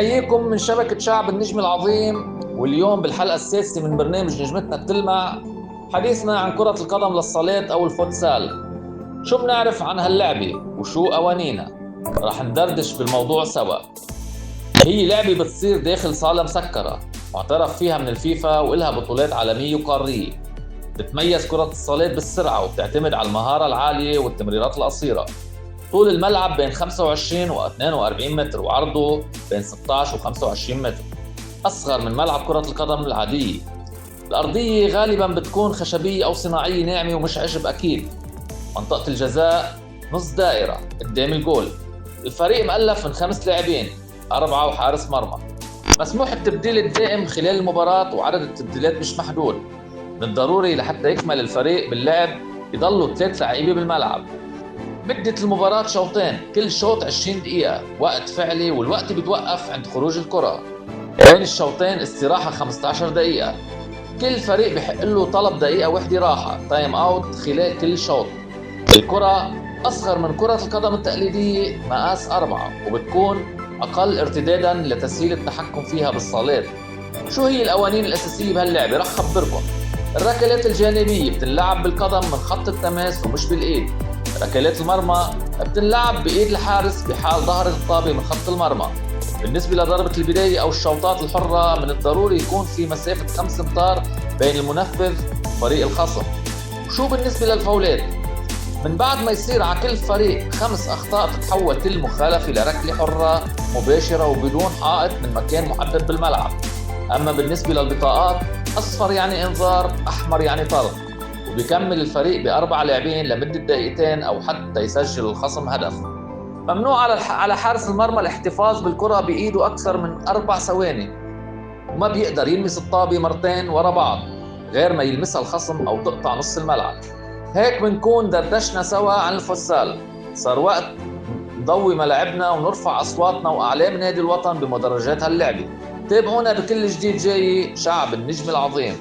بنحييكم من شبكة شعب النجم العظيم، واليوم بالحلقة السادسة من برنامج نجمتنا بتلمع حديثنا عن كرة القدم للصالات أو الفوتسال. شو بنعرف عن هاللعبة وشو قوانينها؟ رح ندردش بالموضوع سوا. هي لعبة بتصير داخل صالة مسكرة معترف فيها من الفيفا وإلها بطولات عالمية وقارية. بتتميز كرة الصالات بالسرعة وبتعتمد على المهارة العالية والتمريرات القصيرة. طول الملعب بين 25 و 42 متر وعرضه بين 16 و 25 متر، أصغر من ملعب كرة القدم العادية. الأرضية غالباً بتكون خشبية أو صناعية ناعمة ومش عشب أكيد. منطقة الجزاء نص دائرة قدام الجول. الفريق مؤلف من 5 لاعبين، 4 وحارس مرمى. مسموح التبديل الدائم خلال المباراة وعدد التبديلات مش محدود. من الضروري لحتى يكمل الفريق باللعب يضلوا 3 لاعبين بالملعب. مدة المباراة شوطين، كل شوط 20 دقيقة وقت فعلي، والوقت بيتوقف عند خروج الكرة. بين الشوطين استراحة 15 دقيقة. كل فريق بحق له طلب دقيقة واحدة راحة تايم اوت خلال كل شوط. الكرة أصغر من كرة القدم التقليدية مقاس 4، وبتكون أقل ارتدادا لتسهيل التحكم فيها بالصالات. شو هي القوانين الأساسية بهاللعبة؟ رح خبركم. الركلات الجانبية بتنلعب بالقدم من خط التماس ومش بالإيد. ركلات المرمى بتنلعب بإيد الحارس بحال ظهر الطابة من خط المرمى. بالنسبة لضربة البداية أو الشوطات الحرة من الضروري يكون في مسافة 5 أمتار بين المنفذ وفريق الخصم. شو بالنسبة للفاولات؟ من بعد ما يصير على كل فريق 5 أخطاء تتحول كل مخالفة لركلة حرة مباشرة وبدون حائط من مكان محدد بالملعب. أما بالنسبة للبطاقات، أصفر يعني إنذار، أحمر يعني طرد، وبيكمل الفريق ب4 لاعبين لمدة دقيقتين أو حتى يسجل الخصم هدف. ممنوع على حارس المرمى الاحتفاظ بالكرة بإيده أكثر من 4 ثواني، وما بيقدر يلمس الطابة مرتين ورا بعض غير ما يلمسها الخصم أو تقطع نص الملعب. هيك بنكون دردشنا سوا عن الفوتسال. صار وقت نضوي ملاعبنا ونرفع أصواتنا وأعلام نادي الوطن بمدرجات هاللعبة. تابعونا بكل جديد جاي. شعب النجم العظيم.